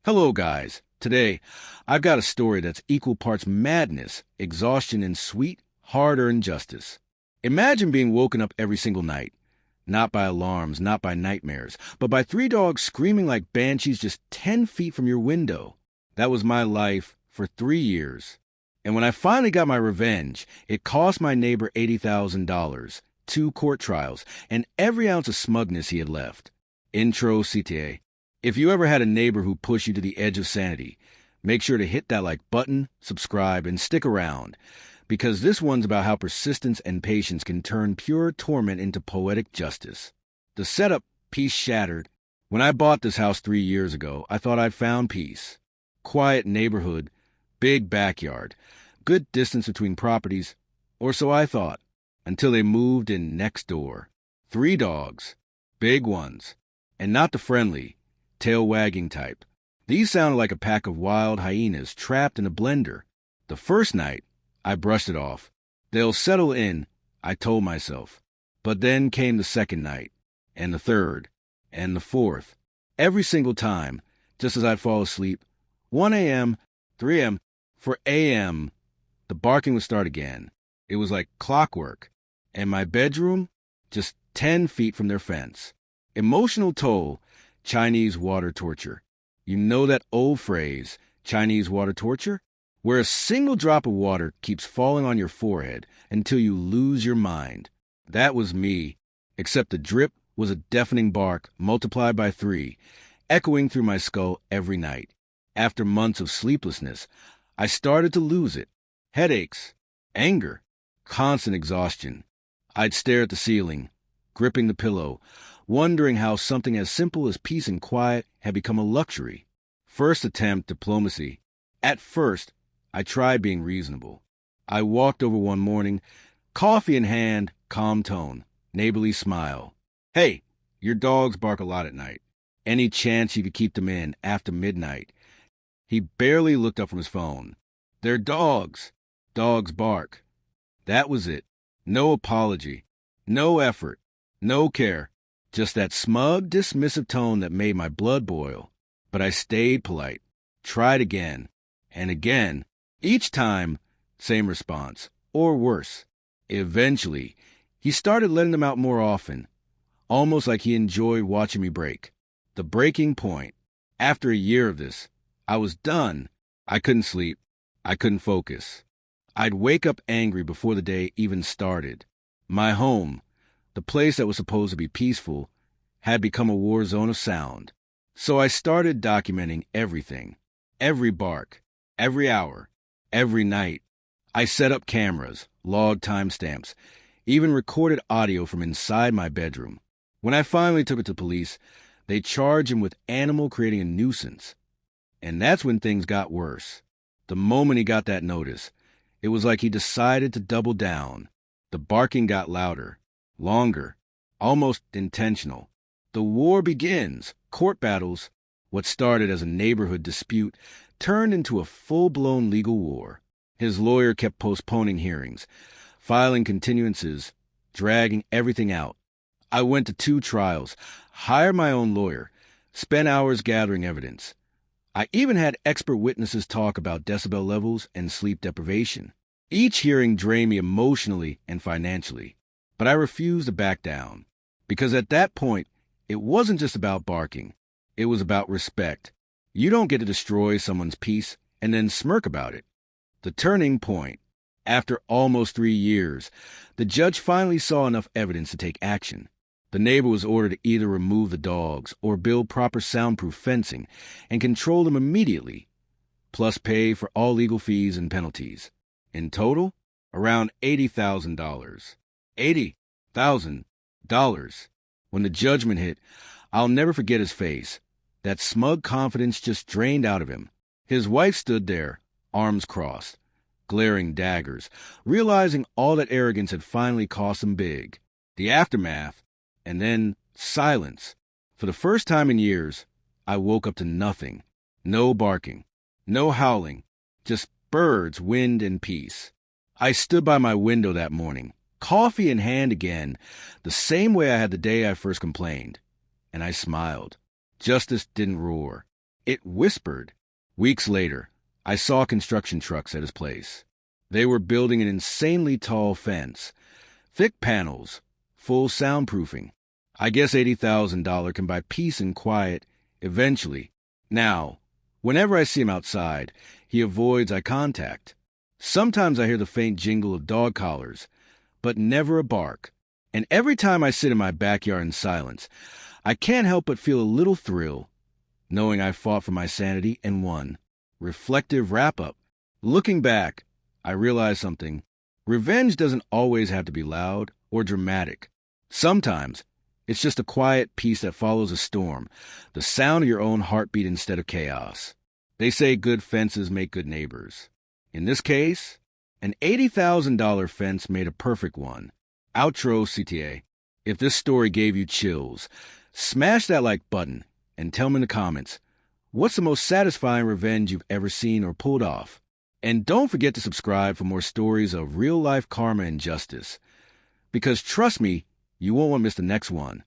Hello, guys. Today, I've got a story that's equal parts madness, exhaustion, and sweet, hard-earned justice. Imagine being woken up every single night, not by alarms, not by nightmares, but by three dogs screaming like banshees just 10 feet from your window. That was my life for 3 years. And when I finally got my revenge, it cost my neighbor $80,000, 2 court trials, and every ounce of smugness he had left. Intro CTA. If you ever had a neighbor who pushed you to the edge of sanity, make sure to hit that like button, subscribe, and stick around, because this one's about how persistence and patience can turn pure torment into poetic justice. The setup, peace shattered. When I bought this house 3 years ago, I thought I'd found peace. Quiet neighborhood, big backyard, good distance between properties, or so I thought, until they moved in next door. 3 dogs, big ones, and not the friendly, tail-wagging type. These sounded like a pack of wild hyenas trapped in a blender. The first night, I brushed it off. They'll settle in, I told myself. But then came the second night, and the third, and the fourth. Every single time, just as I'd fall asleep, 1 a.m., 3 a.m., 4 a.m., the barking would start again. It was like clockwork. And my bedroom, just 10 feet from their fence. Emotional toll, Chinese water torture. You know that old phrase, Chinese water torture? Where a single drop of water keeps falling on your forehead until you lose your mind. That was me, except the drip was a deafening bark multiplied by 3, echoing through my skull every night. After months of sleeplessness, I started to lose it. Headaches, anger, constant exhaustion. I'd stare at the ceiling, gripping the pillow, wondering how something as simple as peace and quiet had become a luxury. First attempt diplomacy. At first, I tried being reasonable. I walked over one morning, coffee in hand, calm tone, neighborly smile. Hey, your dogs bark a lot at night. Any chance you could keep them in after midnight? He barely looked up from his phone. They're dogs. Dogs bark. That was it. No apology. No effort. No care. Just that smug, dismissive tone that made my blood boil. But I stayed polite. Tried again. And again. Each time, same response. Or worse. Eventually, he started letting them out more often. Almost like he enjoyed watching me break. The breaking point. After a year of this, I was done. I couldn't sleep. I couldn't focus. I'd wake up angry before the day even started. My home, the place that was supposed to be peaceful, had become a war zone of sound. So I started documenting everything. Every bark. Every hour. Every night. I set up cameras, logged timestamps, even recorded audio from inside my bedroom. When I finally took it to police, they charged him with animal creating a nuisance. And that's when things got worse. The moment he got that notice, it was like he decided to double down. The barking got louder, longer, almost intentional. The war begins. Court battles, what started as a neighborhood dispute, turned into a full-blown legal war. His lawyer kept postponing hearings, filing continuances, dragging everything out. I went to 2 trials, hired my own lawyer, spent hours gathering evidence. I even had expert witnesses talk about decibel levels and sleep deprivation. Each hearing drained me emotionally and financially, but I refused to back down, because at that point, it wasn't just about barking. It was about respect. You don't get to destroy someone's peace and then smirk about it. The turning point. After almost 3 years, the judge finally saw enough evidence to take action. The neighbor was ordered to either remove the dogs or build proper soundproof fencing and control them immediately, plus pay for all legal fees and penalties. In total, around $80,000. $80,000. When the judgment hit, I'll never forget his face. That smug confidence just drained out of him. His wife stood there, arms crossed, glaring daggers, realizing all that arrogance had finally cost him big. The aftermath. And then silence. For the first time in years, I woke up to nothing. No barking. No howling. Just birds, wind, and peace. I stood by my window that morning, coffee in hand again, the same way I had the day I first complained. And I smiled. Justice didn't roar. It whispered. Weeks later, I saw construction trucks at his place. They were building an insanely tall fence. Thick panels, full soundproofing. I guess $80,000 can buy peace and quiet eventually. Now, whenever I see him outside, he avoids eye contact. Sometimes I hear the faint jingle of dog collars, but never a bark. And every time I sit in my backyard in silence, I can't help but feel a little thrill, knowing I fought for my sanity and won. Reflective wrap-up. Looking back, I realized something. Revenge doesn't always have to be loud or dramatic. Sometimes, it's just a quiet peace that follows a storm, the sound of your own heartbeat instead of chaos. They say good fences make good neighbors. In this case, an $80,000 fence made a perfect one. Outro CTA. If this story gave you chills, smash that like button and tell me in the comments, what's the most satisfying revenge you've ever seen or pulled off? And don't forget to subscribe for more stories of real-life karma and justice. Because trust me, you won't want to miss the next one.